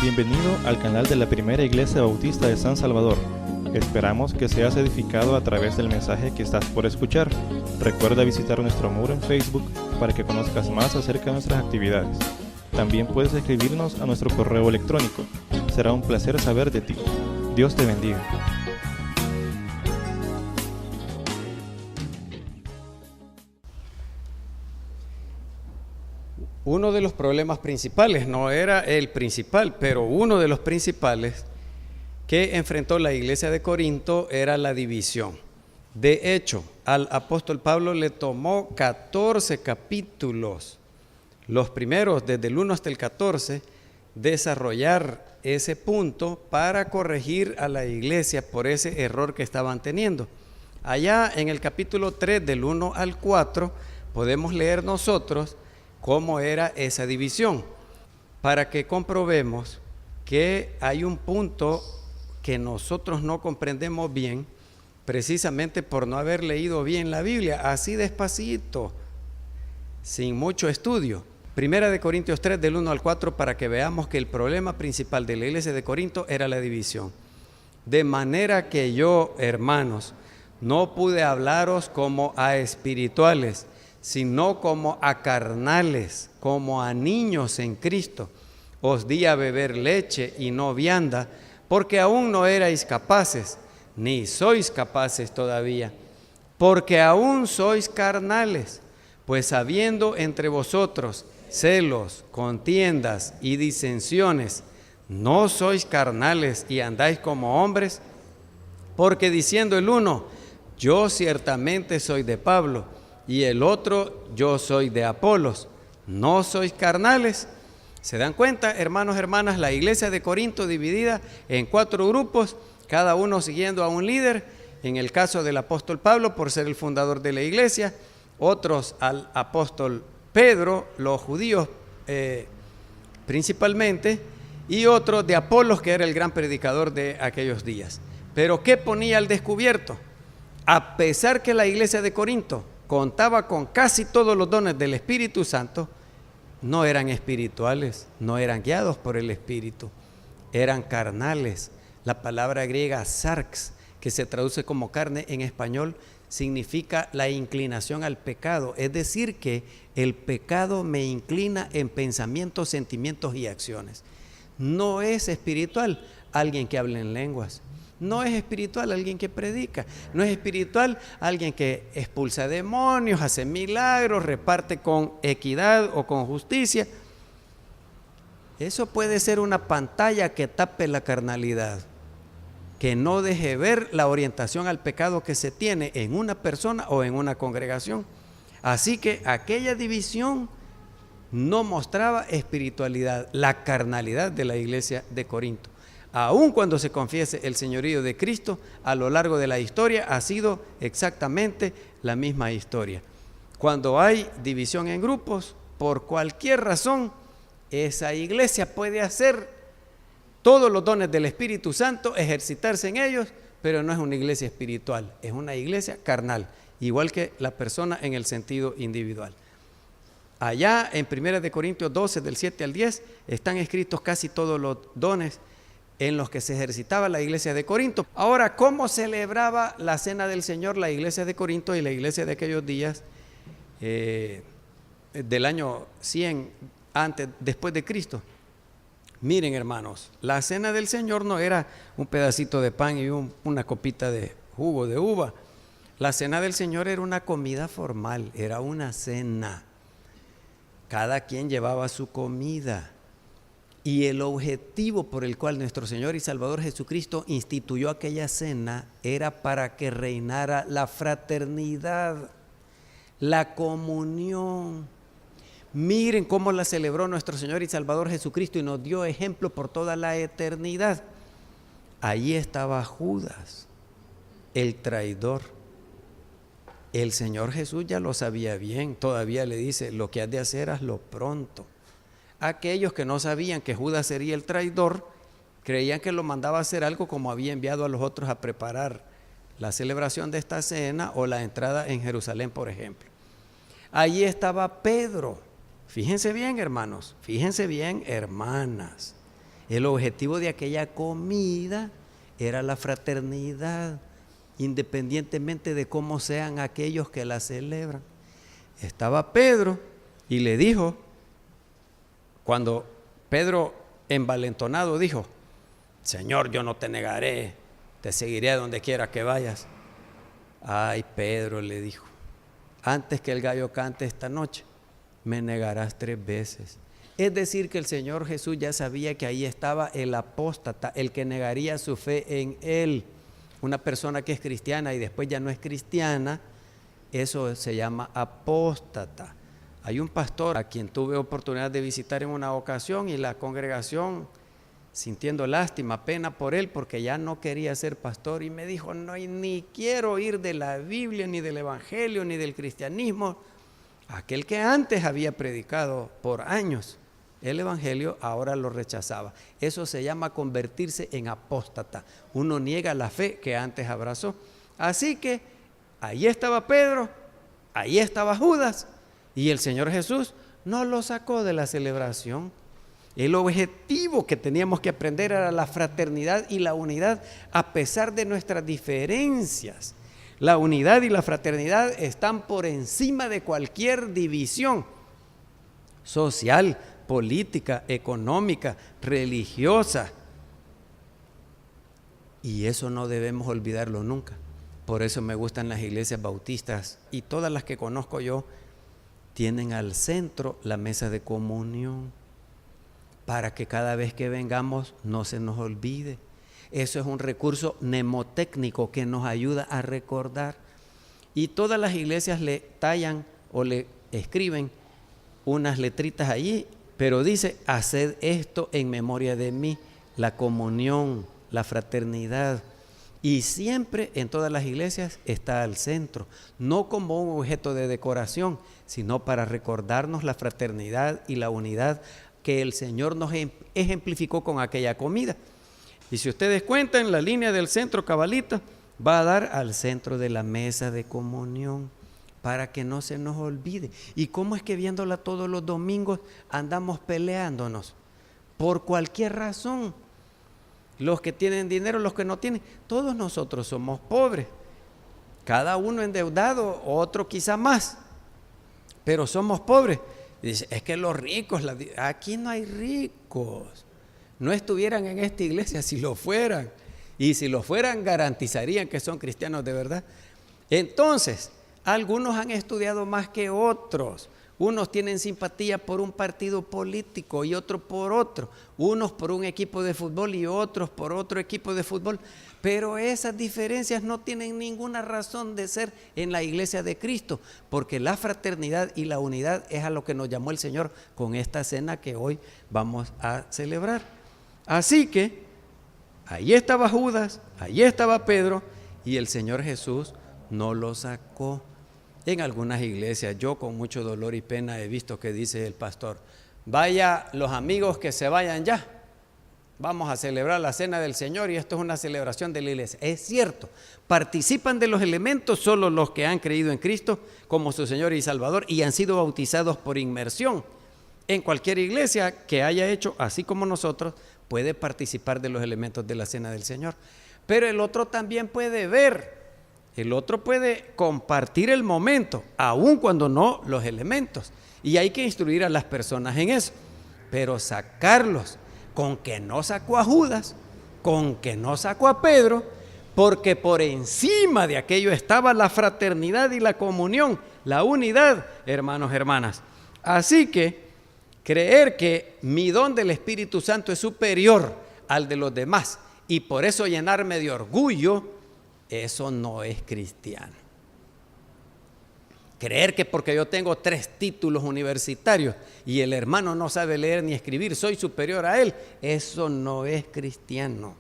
Bienvenido al canal de la Primera Iglesia Bautista de San Salvador. Esperamos que seas edificado a través del mensaje que estás por escuchar. Recuerda visitar nuestro muro en Facebook para que conozcas más acerca de nuestras actividades. También puedes escribirnos a nuestro correo electrónico. Será un placer saber de ti. Dios te bendiga. Uno de los problemas principales, no era el principal, pero uno de los principales que enfrentó la iglesia de Corinto era la división. De hecho, al apóstol Pablo le tomó 14 capítulos, los primeros desde el 1 hasta el 14, desarrollar ese punto para corregir a la iglesia por ese error que estaban teniendo. Allá en el capítulo 3 del 1 al 4 podemos leer nosotros cómo era esa división, para que comprobemos que hay un punto que nosotros no comprendemos bien, precisamente por no haber leído bien la Biblia, así despacito, sin mucho estudio. Primera de Corintios 3, del 1 al 4, para que veamos que el problema principal de la iglesia de Corinto era la división. De manera que yo, hermanos, no pude hablaros como a espirituales, sino como a carnales, como a niños en Cristo. Os di a beber leche y no vianda, porque aún no erais capaces, ni sois capaces todavía, porque aún sois carnales, pues habiendo entre vosotros celos, contiendas y disensiones, ¿no sois carnales y andáis como hombres? Porque diciendo el uno, yo ciertamente soy de Pablo, y el otro, yo soy de Apolos, ¿no sois carnales? ¿Se dan cuenta, hermanos, hermanas? La iglesia de Corinto dividida en 4 grupos, cada uno siguiendo a un líder. En el caso del apóstol Pablo, por ser el fundador de la iglesia, otros al apóstol Pedro, los judíos principalmente, y otros de Apolos, que era el gran predicador de aquellos días. Pero ¿qué ponía al descubierto? A pesar que la iglesia de Corinto contaba con casi todos los dones del Espíritu Santo, no eran espirituales, no eran guiados por el Espíritu, eran carnales. La palabra griega sarx, que se traduce como carne en español, significa la inclinación al pecado, es decir que el pecado me inclina en pensamientos, sentimientos y acciones. No es espiritual alguien que habla en lenguas. No es espiritual alguien que predica, no es espiritual alguien que expulsa demonios, hace milagros, reparte con equidad o con justicia. Eso puede ser una pantalla que tape la carnalidad, que no deje ver la orientación al pecado que se tiene en una persona o en una congregación. Así que aquella división no mostraba espiritualidad, la carnalidad de la iglesia de Corinto. Aun cuando se confiese el señorío de Cristo, a lo largo de la historia ha sido exactamente la misma historia. Cuando hay división en grupos, por cualquier razón, esa iglesia puede hacer todos los dones del Espíritu Santo, ejercitarse en ellos, pero no es una iglesia espiritual, es una iglesia carnal, igual que la persona en el sentido individual. Allá en 1 de Corintios 12, del 7 al 10, están escritos casi todos los dones en los que se ejercitaba la iglesia de Corinto. Ahora, ¿cómo celebraba la cena del Señor la iglesia de Corinto y la iglesia de aquellos días del año 100 después de Cristo? Miren, hermanos, la cena del Señor no era un pedacito de pan y una copita de jugo de uva. La cena del Señor era una comida formal, era una cena. Cada quien llevaba su comida. Y el objetivo por el cual nuestro Señor y Salvador Jesucristo instituyó aquella cena era para que reinara la fraternidad, la comunión. Miren cómo la celebró nuestro Señor y Salvador Jesucristo y nos dio ejemplo por toda la eternidad. Allí estaba Judas, el traidor. El Señor Jesús ya lo sabía bien, todavía le dice, lo que has de hacer, hazlo pronto. Aquellos que no sabían que Judas sería el traidor, creían que lo mandaba a hacer algo como había enviado a los otros a preparar la celebración de esta cena o la entrada en Jerusalén, por ejemplo. Allí estaba Pedro. Fíjense bien, hermanos, fíjense bien, hermanas. El objetivo de aquella comida era la fraternidad, independientemente de cómo sean aquellos que la celebran. Estaba Pedro y le dijo, cuando Pedro envalentonado dijo: Señor, yo no te negaré, te seguiré a donde quiera que vayas. Ay, Pedro, le dijo, antes que el gallo cante esta noche, me negarás 3 veces. Es decir, que el Señor Jesús ya sabía que ahí estaba el apóstata, el que negaría su fe en Él. Una persona que es cristiana y después ya no es cristiana, eso se llama apóstata. Hay un pastor a quien tuve oportunidad de visitar en una ocasión y la congregación, sintiendo lástima, pena por él, porque ya no quería ser pastor, y me dijo: no, ni quiero oír de la Biblia, ni del Evangelio, ni del cristianismo. Aquel que antes había predicado por años el Evangelio, ahora lo rechazaba. Eso se llama convertirse en apóstata. Uno niega la fe que antes abrazó. Así que ahí estaba Pedro, ahí estaba Judas, y el Señor Jesús no lo sacó de la celebración. El objetivo que teníamos que aprender era la fraternidad y la unidad a pesar de nuestras diferencias. La unidad y la fraternidad están por encima de cualquier división social, política, económica, religiosa. Y eso no debemos olvidarlo nunca. Por eso me gustan las iglesias bautistas, y todas las que conozco yo tienen al centro la mesa de comunión, para que cada vez que vengamos no se nos olvide. Eso es un recurso mnemotécnico que nos ayuda a recordar. Y todas las iglesias le tallan o le escriben unas letritas allí, pero dice: haced esto en memoria de mí. La comunión, la fraternidad. Y siempre en todas las iglesias está al centro, no como un objeto de decoración, sino para recordarnos la fraternidad y la unidad que el Señor nos ejemplificó con aquella comida. Y si ustedes cuentan, la línea del centro cabalita va a dar al centro de la mesa de comunión, para que no se nos olvide. ¿Y cómo es que viéndola todos los domingos andamos peleándonos? Por cualquier razón. Los que tienen dinero, los que no tienen, todos nosotros somos pobres. Cada uno endeudado, otro quizá más, pero somos pobres. Dice: es que los ricos, aquí no hay ricos. No estuvieran en esta iglesia si lo fueran. Y si lo fueran, garantizarían que son cristianos de verdad. Entonces, algunos han estudiado más que otros. Unos tienen simpatía por un partido político y otros por otro. Unos por un equipo de fútbol y otros por otro equipo de fútbol. Pero esas diferencias no tienen ninguna razón de ser en la iglesia de Cristo, porque la fraternidad y la unidad es a lo que nos llamó el Señor con esta cena que hoy vamos a celebrar. Así que ahí estaba Judas, ahí estaba Pedro, y el Señor Jesús no lo sacó. En algunas iglesias, yo con mucho dolor y pena he visto que dice el pastor: vaya los amigos que se vayan ya, vamos a celebrar la cena del Señor y esto es una celebración de la iglesia. Es cierto, participan de los elementos solo los que han creído en Cristo como su Señor y Salvador y han sido bautizados por inmersión. En cualquier iglesia que haya hecho así como nosotros puede participar de los elementos de la cena del Señor, pero el otro también puede ver. El otro puede compartir el momento, aun cuando no los elementos. Y hay que instruir a las personas en eso. Pero sacarlos, con que no sacó a Judas, con que no sacó a Pedro, porque por encima de aquello estaba la fraternidad y la comunión, la unidad, hermanos, hermanas. Así que creer que mi don del Espíritu Santo es superior al de los demás y por eso llenarme de orgullo, eso no es cristiano. Creer que porque yo tengo 3 títulos universitarios y el hermano no sabe leer ni escribir, soy superior a él, eso no es cristiano.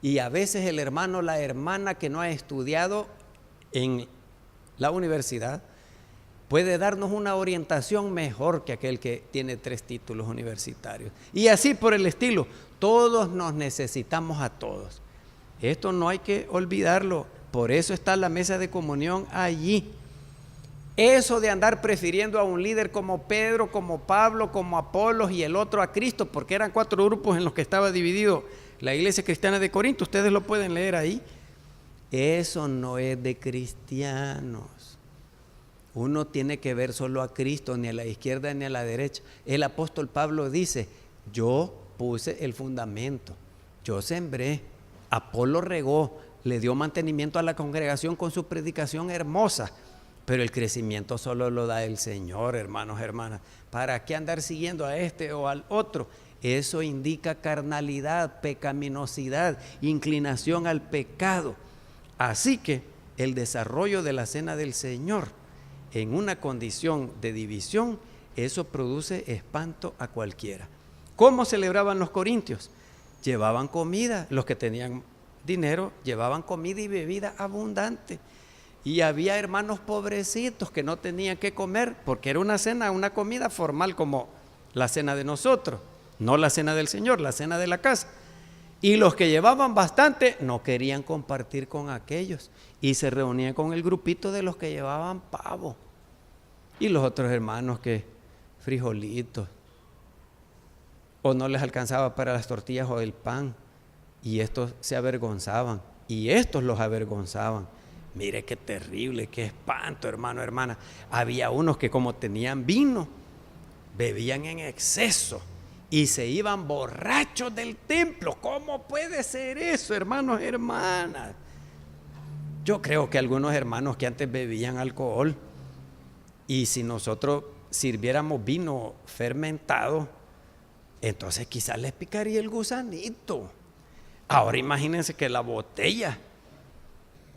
Y a veces el hermano, la hermana que no ha estudiado en la universidad puede darnos una orientación mejor que aquel que tiene 3 títulos universitarios. Y así por el estilo, todos nos necesitamos a todos. Esto no hay que olvidarlo, por eso está la mesa de comunión allí. Eso de andar prefiriendo a un líder como Pedro, como Pablo, como Apolos y el otro a Cristo, porque eran 4 grupos en los que estaba dividido la iglesia cristiana de Corinto, ustedes lo pueden leer ahí. Eso no es de cristianos. Uno tiene que ver solo a Cristo, ni a la izquierda ni a la derecha. El apóstol Pablo dice, yo puse el fundamento, yo sembré, Apolo regó, le dio mantenimiento a la congregación con su predicación hermosa, pero el crecimiento solo lo da el Señor, hermanos, hermanas. ¿Para qué andar siguiendo a este o al otro? Eso indica carnalidad, pecaminosidad, inclinación al pecado. Así que el desarrollo de la cena del Señor en una condición de división, eso produce espanto a cualquiera. ¿Cómo celebraban los corintios? Llevaban comida, los que tenían dinero llevaban comida y bebida abundante. Y había hermanos pobrecitos que no tenían que comer, porque era una cena, una comida formal como la cena de nosotros, no la cena del Señor, la cena de la casa. Y los que llevaban bastante no querían compartir con aquellos y se reunían con el grupito de los que llevaban pavo. Y los otros hermanos que frijolitos, o no les alcanzaba para las tortillas o el pan, y estos se avergonzaban, y estos los avergonzaban. Mire qué terrible, qué espanto, hermano, hermana. Había unos que como tenían vino, bebían en exceso y se iban borrachos del templo. ¿Cómo puede ser eso, hermanos, hermanas? Yo creo que algunos hermanos que antes bebían alcohol, y si nosotros sirviéramos vino fermentado, entonces quizás les picaría el gusanito. Ahora imagínense que la botella.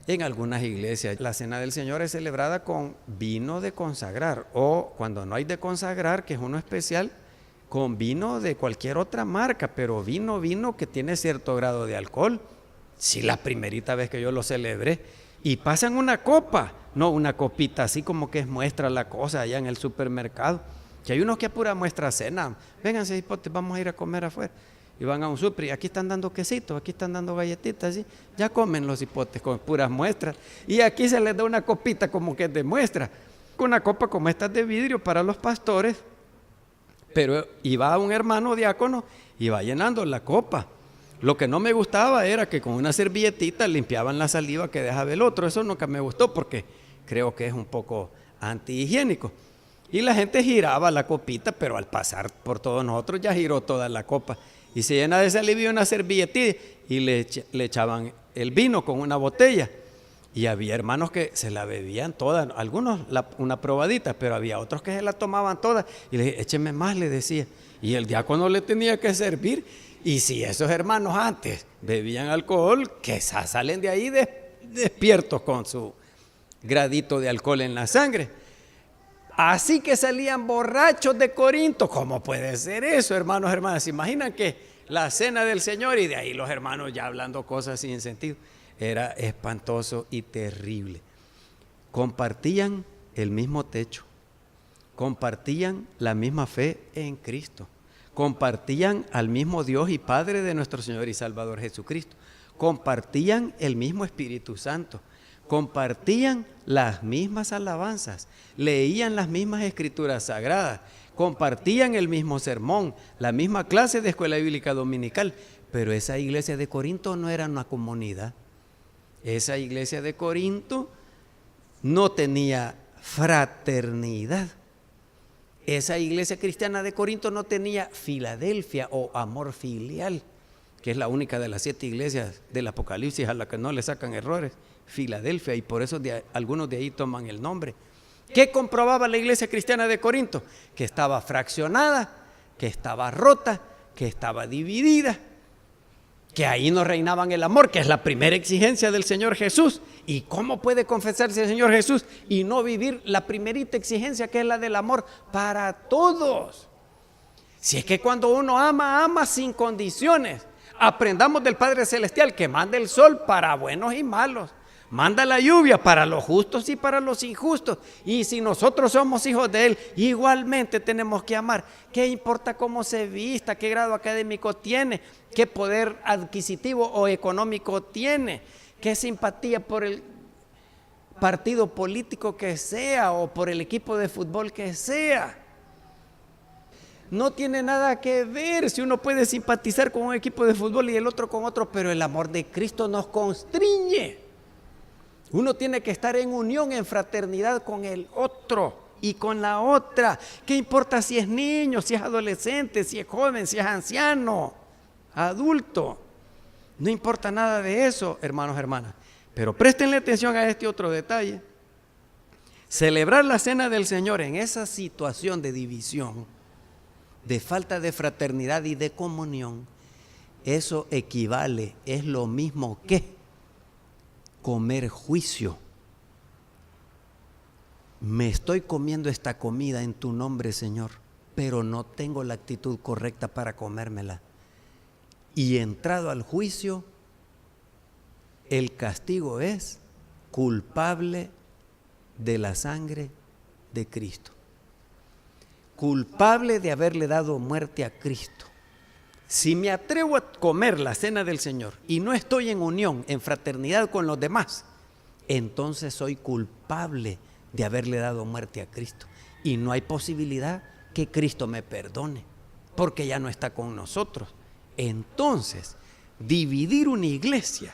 En algunas iglesias la cena del Señor es celebrada con vino de consagrar, o cuando no hay de consagrar, que es uno especial, con vino de cualquier otra marca, pero vino que tiene cierto grado de alcohol. Sí, la primerita vez que yo lo celebré, y pasan una copa, no una copita así como que es muestra la cosa allá en el supermercado, que hay unos que a pura muestra cena, vénganse hipotes, vamos a ir a comer afuera. Y van a un súper y aquí están dando quesitos, aquí están dando galletitas, ¿sí? Ya comen los hipotes con puras muestras. Y aquí se les da una copita como que es de muestra, una copa como esta de vidrio para los pastores. Pero iba un hermano diácono y va llenando la copa. Lo que no me gustaba era que con una servilletita limpiaban la saliva que dejaba el otro. Eso nunca me gustó porque creo que es un poco antihigiénico. Y la gente giraba la copita, pero al pasar por todos nosotros ya giró toda la copa. Y se llena de saliva y una servilletita y le echaban el vino con una botella. Y había hermanos que se la bebían toda, algunos una probadita, pero había otros que se la tomaban toda. Y le dije, écheme más, le decía. Y el diácono le tenía que servir. Y si esos hermanos antes bebían alcohol, que salen de ahí despiertos con su gradito de alcohol en la sangre. Así que salían borrachos de Corinto. ¿Cómo puede ser eso, hermanos, hermanas? ¿Se imaginan que la cena del Señor y de ahí los hermanos ya hablando cosas sin sentido? Era espantoso y terrible. Compartían el mismo techo, compartían la misma fe en Cristo, compartían al mismo Dios y Padre de nuestro Señor y Salvador Jesucristo, compartían el mismo Espíritu Santo, compartían las mismas alabanzas, leían las mismas escrituras sagradas, compartían el mismo sermón, la misma clase de escuela bíblica dominical. Pero esa iglesia de Corinto no era una comunidad. Esa iglesia de Corinto no tenía fraternidad. Esa iglesia cristiana de Corinto no tenía Filadelfia o amor filial, que es la única de las 7 iglesias del Apocalipsis a la que no le sacan errores. Filadelfia, y por eso algunos de ahí toman el nombre. ¿Qué comprobaba la iglesia cristiana de Corinto? Que estaba fraccionada, que estaba rota, que estaba dividida, que ahí no reinaban el amor, que es la primera exigencia del Señor Jesús. ¿Y cómo puede confesarse el Señor Jesús y no vivir la primerita exigencia, que es la del amor para todos? Si es que cuando uno ama, ama sin condiciones. Aprendamos del Padre Celestial que manda el sol para buenos y malos, manda la lluvia para los justos y para los injustos. Y si nosotros somos hijos de Él, igualmente tenemos que amar. ¿Qué importa cómo se vista, qué grado académico tiene, qué poder adquisitivo o económico tiene, qué simpatía por el partido político que sea o por el equipo de fútbol que sea. No tiene nada que ver si uno puede simpatizar con un equipo de fútbol y el otro con otro, pero el amor de Cristo nos constriñe. Uno tiene que estar en unión, en fraternidad con el otro y con la otra. ¿Qué importa si es niño, si es adolescente, si es joven, si es anciano, adulto? No importa nada de eso, hermanos, hermanas. Pero préstenle atención a este otro detalle. Celebrar la cena del Señor en esa situación de división, de falta de fraternidad y de comunión, eso equivale, es lo mismo que comer juicio. Me estoy comiendo esta comida en tu nombre, Señor, pero no tengo la actitud correcta para comérmela. Y entrado al juicio, el castigo es culpable de la sangre de Cristo. Culpable de haberle dado muerte a Cristo. Si me atrevo a comer la cena del Señor y no estoy en unión, en fraternidad con los demás, entonces soy culpable de haberle dado muerte a Cristo. Y no hay posibilidad que Cristo me perdone, porque ya no está con nosotros. Entonces, dividir una iglesia,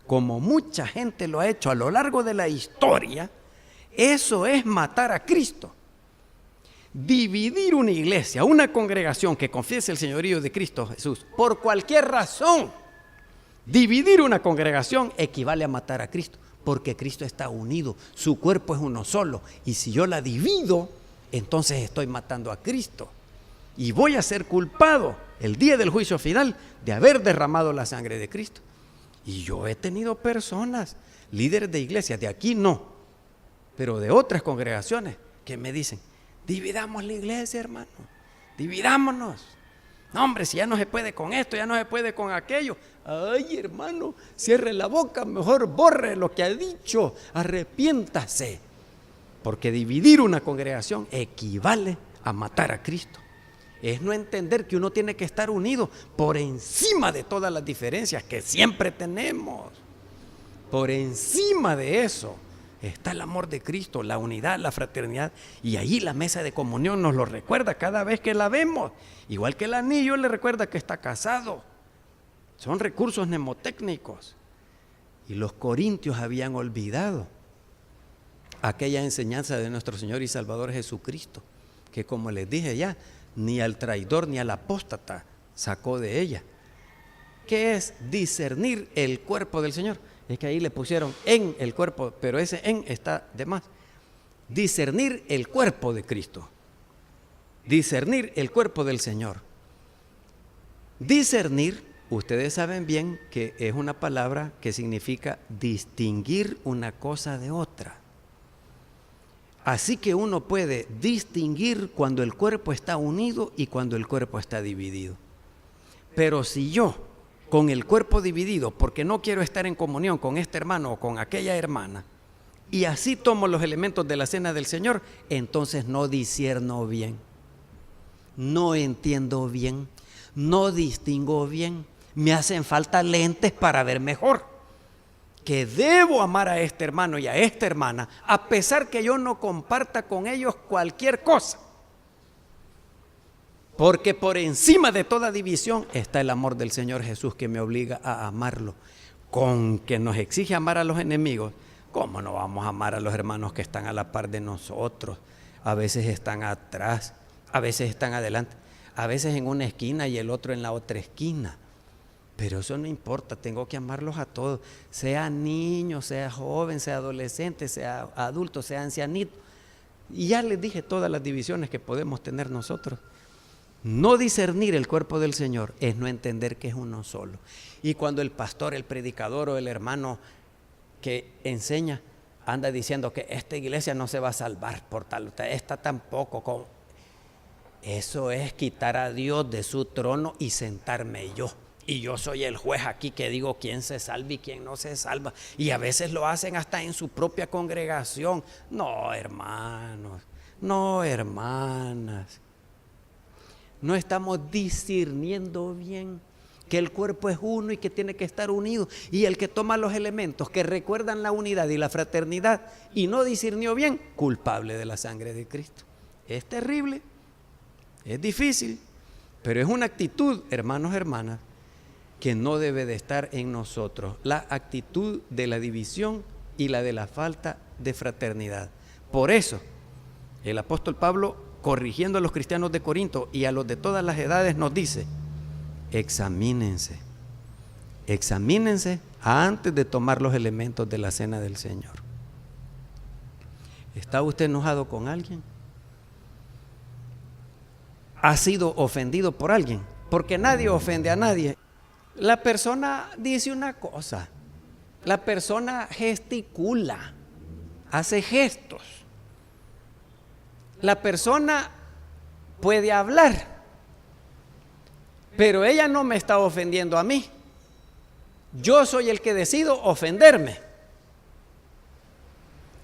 como mucha gente lo ha hecho a lo largo de la historia, eso es matar a Cristo. Dividir una iglesia, una congregación que confiese el señorío de Cristo Jesús, por cualquier razón, dividir una congregación equivale a matar a Cristo, porque Cristo está unido, su cuerpo es uno solo, y si yo la divido, entonces estoy matando a Cristo, y voy a ser culpado el día del juicio final de haber derramado la sangre de Cristo. Y yo he tenido personas, líderes de iglesias, de aquí no, pero de otras congregaciones, que me dicen: dividamos la iglesia, hermano, dividámonos. No, hombre, si ya no se puede con esto, ya no se puede con aquello. Ay, hermano, cierre la boca, mejor borre lo que ha dicho, arrepiéntase. Porque dividir una congregación equivale a matar a Cristo. Es no entender que uno tiene que estar unido por encima de todas las diferencias que siempre tenemos. Por encima de eso está el amor de Cristo, la unidad, la fraternidad, y ahí la mesa de comunión nos lo recuerda cada vez que la vemos, igual que el anillo le recuerda que está casado. Son recursos mnemotécnicos. Y los corintios habían olvidado aquella enseñanza de nuestro Señor y Salvador Jesucristo, que, como les dije ya, ni al traidor ni al apóstata sacó de ella. ¿Qué es discernir el cuerpo del Señor? Es que ahí le pusieron en el cuerpo, pero ese en está de más. Discernir el cuerpo de Cristo. Discernir el cuerpo del Señor. Discernir, ustedes saben bien que es una palabra que significa distinguir una cosa de otra. Así que uno puede distinguir cuando el cuerpo está unido y cuando el cuerpo está dividido. Pero si yo, con el cuerpo dividido, porque no quiero estar en comunión con este hermano o con aquella hermana, y así tomo los elementos de la cena del Señor, entonces no discierno bien, no entiendo bien, no distingo bien, me hacen falta lentes para ver mejor. Que debo amar a este hermano y a esta hermana, a pesar que yo no comparta con ellos cualquier cosa. Porque por encima de toda división está el amor del Señor Jesús, que me obliga a amarlo. Con que nos exige amar a los enemigos, ¿cómo no vamos a amar a los hermanos que están a la par de nosotros? A veces están atrás, a veces están adelante, a veces en una esquina y el otro en la otra esquina. Pero eso no importa, tengo que amarlos a todos, sea niño, sea joven, sea adolescente, sea adulto, sea ancianito. Y ya les dije todas las divisiones que podemos tener nosotros. No discernir el cuerpo del Señor es no entender que es uno solo. Y cuando el pastor, el predicador o el hermano que enseña anda diciendo que esta iglesia no se va a salvar por tal, esta tampoco, eso es quitar a Dios de su trono y sentarme yo. Y yo soy el juez aquí que digo quién se salva y quién no se salva. Y a veces lo hacen hasta en su propia congregación. No, hermanos, no, hermanas. No estamos discerniendo bien. que el cuerpo es uno y que tiene que estar unido. Y el que toma los elementos que recuerdan la unidad y la fraternidad y no discernió bien, culpable de la sangre de Cristo. Es terrible, es difícil, pero es una actitud, hermanos, hermanas, que no debe de estar en nosotros. La actitud de la división y la de la falta de fraternidad. Por eso, el apóstol Pablo, corrigiendo a los cristianos de Corinto y a los de todas las edades, nos dice: examínense antes de tomar los elementos de la cena del Señor. ¿Está usted enojado con alguien? ¿Ha sido ofendido por alguien? Porque nadie ofende a nadie. La persona dice una cosa, la persona gesticula, hace gestos. La persona puede hablar, pero ella no me está ofendiendo a mí. Yo soy el que decido ofenderme.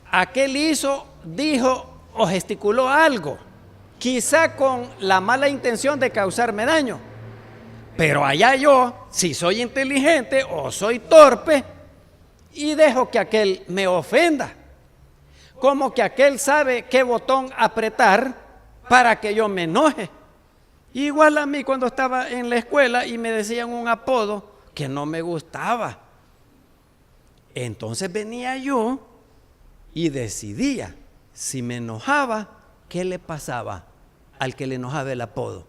Aquel hizo, dijo o gesticuló algo, quizá con la mala intención de causarme daño. Pero allá yo, si soy inteligente o soy torpe, y dejo que aquel me ofenda. Como que aquel sabe qué botón apretar para que yo me enoje. Igual a mí cuando estaba en la escuela y me decían un apodo que no me gustaba. Entonces venía yo y decidía si me enojaba, ¿qué le pasaba al que le enojaba el apodo?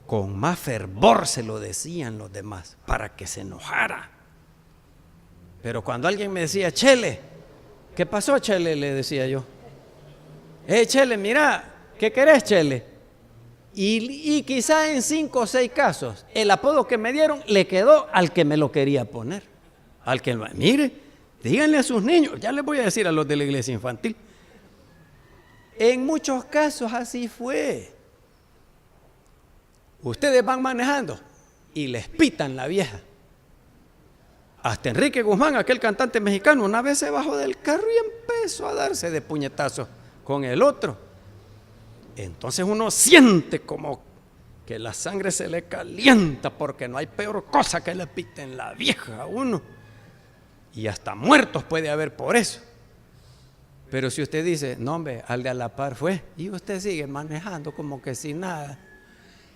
Con más fervor se lo decían los demás para que se enojara. Pero cuando alguien me decía: Chele, ¿qué pasó, Chele? Le decía yo: Chele, mira, ¿qué querés, Chele? Y quizá en 5 o 6 casos el apodo que me dieron le quedó al que me lo quería poner. Al que, mire, díganle a sus niños, ya les voy a decir a los de la iglesia infantil. En muchos casos así fue. Ustedes van manejando y les pitan la vieja. Hasta Enrique Guzmán, aquel cantante mexicano, una vez se bajó del carro y empezó a darse de puñetazos con el otro. Entonces uno siente como que la sangre se le calienta, porque no hay peor cosa que le piten la vieja a uno. Y hasta muertos puede haber por eso. Pero si usted dice: no, hombre, al de a la par fue, y usted sigue manejando como que sin nada.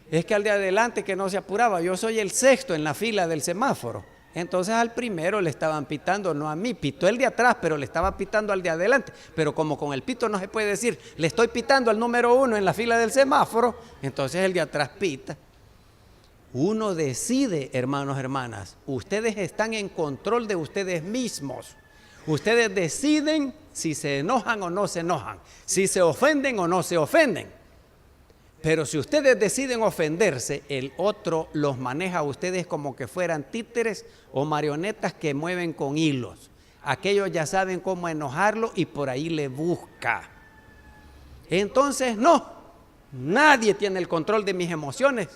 Es que al de adelante, que no se apuraba, yo soy el sexto en la fila del semáforo. Entonces al primero le estaban pitando, no a mí, pitó el de atrás, pero le estaba pitando al de adelante. Pero como con el pito no se puede decir: le estoy pitando al número 1 en la fila del semáforo, entonces el de atrás pita. Uno decide, hermanos, hermanas, ustedes están en control de ustedes mismos. Ustedes deciden si se enojan o no se enojan, si se ofenden o no se ofenden. Pero si ustedes deciden ofenderse, el otro los maneja a ustedes como que fueran títeres o marionetas que mueven con hilos. Aquellos ya saben cómo enojarlo y por ahí le busca. Entonces no, nadie tiene el control de mis emociones,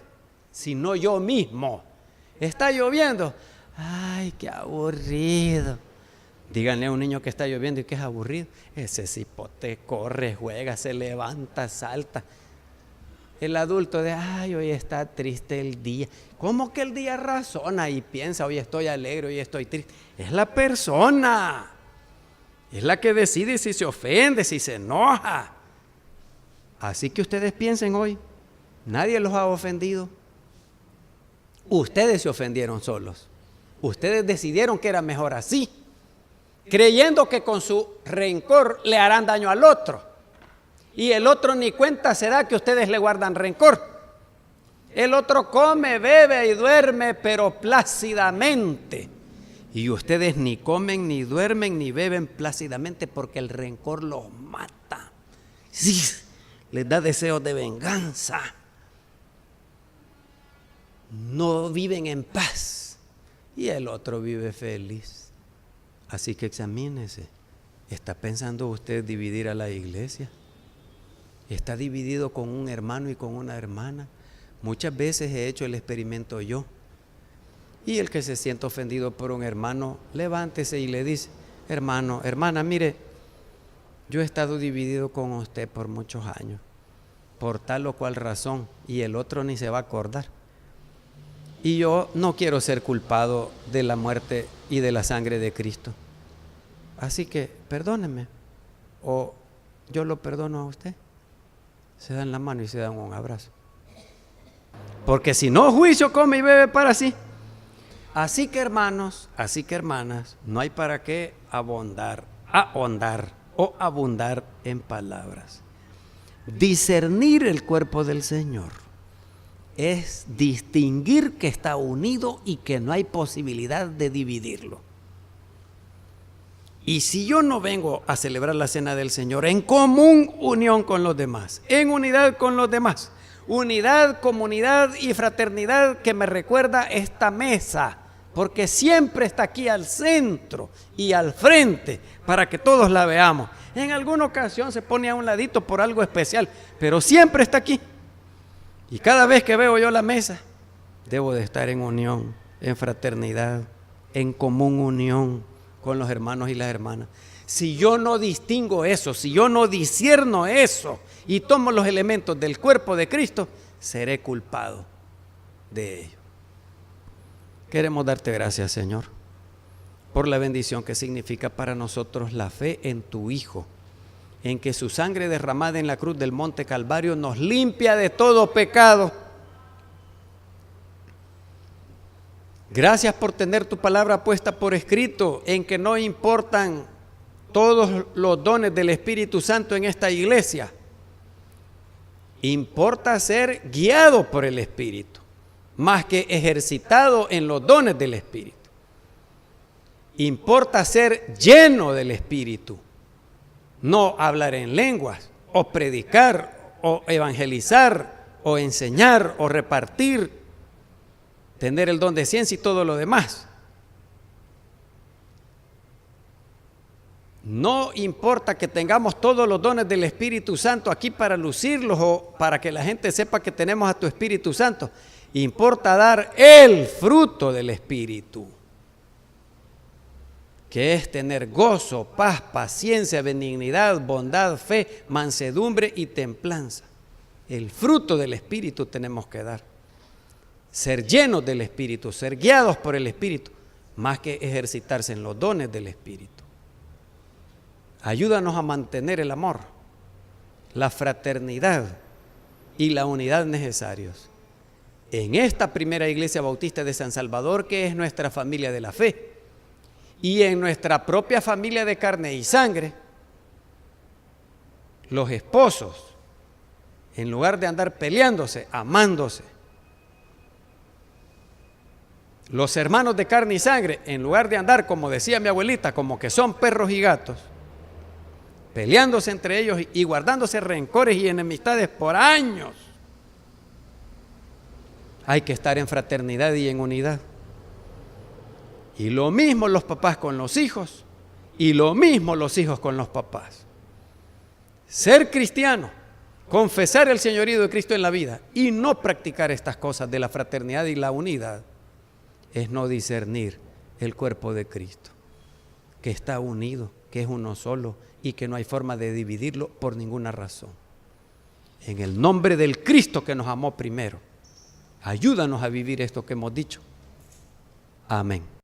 sino yo mismo. Está lloviendo, ay, qué aburrido. Díganle a un niño que está lloviendo y que es aburrido. Ese cipote corre, juega, se levanta, salta. El adulto de: ay, hoy está triste el día. ¿Cómo que el día razona y piensa: hoy estoy alegre, hoy estoy triste? Es la persona. Es la que decide si se ofende, si se enoja. Así que ustedes piensen hoy, nadie los ha ofendido. Ustedes se ofendieron solos. Ustedes decidieron que era mejor así, creyendo que con su rencor le harán daño al otro. Y el otro ni cuenta se da que ustedes le guardan rencor. El otro come, bebe y duerme, pero plácidamente. Y ustedes ni comen, ni duermen, ni beben plácidamente, porque el rencor los mata. Sí, les da deseos de venganza. No viven en paz. Y el otro vive feliz. Así que examínese. ¿Está pensando usted dividir a la iglesia? ¿Está dividido con un hermano y con una hermana? Muchas veces he hecho el experimento yo. Y el que se siente ofendido por un hermano, levántese y le dice: hermano, hermana, mire, yo he estado dividido con usted por muchos años, por tal o cual razón, y el otro ni se va a acordar. Y yo no quiero ser culpado de la muerte y de la sangre de Cristo. Así que perdóneme, o yo lo perdono a usted. Se dan la mano y se dan un abrazo. Porque si no, juicio come y bebe para sí. Así que hermanos, así que hermanas, no hay para qué ahondar o abundar en palabras. Discernir el cuerpo del Señor es distinguir que está unido y que no hay posibilidad de dividirlo. Y si yo no vengo a celebrar la cena del Señor en común unión con los demás, en unidad con los demás, unidad, comunidad y fraternidad que me recuerda esta mesa, porque siempre está aquí al centro y al frente para que todos la veamos. En alguna ocasión se pone a un ladito por algo especial, pero siempre está aquí. Y cada vez que veo yo la mesa, debo de estar en unión, en fraternidad, en común unión con los hermanos y las hermanas. Si yo no distingo eso, si yo no discierno eso y tomo los elementos del cuerpo de Cristo, seré culpado de ello. Queremos darte gracias, Señor, por la bendición que significa para nosotros la fe en tu Hijo, en que su sangre derramada en la cruz del Monte Calvario nos limpia de todo pecado. Gracias por tener tu palabra puesta por escrito, en que no importan todos los dones del Espíritu Santo en esta iglesia. Importa ser guiado por el Espíritu, más que ejercitado en los dones del Espíritu. Importa ser lleno del Espíritu, no hablar en lenguas, o predicar, o evangelizar, o enseñar, o repartir, tener el don de ciencia y todo lo demás. No importa que tengamos todos los dones del Espíritu Santo aquí para lucirlos o para que la gente sepa que tenemos a tu Espíritu Santo. Importa dar el fruto del Espíritu, que es tener gozo, paz, paciencia, benignidad, bondad, fe, mansedumbre y templanza. El fruto del Espíritu tenemos que dar. Ser llenos del Espíritu, ser guiados por el Espíritu, más que ejercitarse en los dones del Espíritu. Ayúdanos a mantener el amor, la fraternidad y la unidad necesarios en esta primera iglesia bautista de San Salvador, que es nuestra familia de la fe, y en nuestra propia familia de carne y sangre. Los esposos, en lugar de andar peleándose, amándose. Los hermanos de carne y sangre, en lugar de andar, como decía mi abuelita, como que son perros y gatos, peleándose entre ellos y guardándose rencores y enemistades por años. Hay que estar en fraternidad y en unidad. Y lo mismo los papás con los hijos, y lo mismo los hijos con los papás. Ser cristiano, confesar el señorío de Cristo en la vida y no practicar estas cosas de la fraternidad y la unidad, es no discernir el cuerpo de Cristo, que está unido, que es uno solo y que no hay forma de dividirlo por ninguna razón. En el nombre del Cristo que nos amó primero, ayúdanos a vivir esto que hemos dicho. Amén.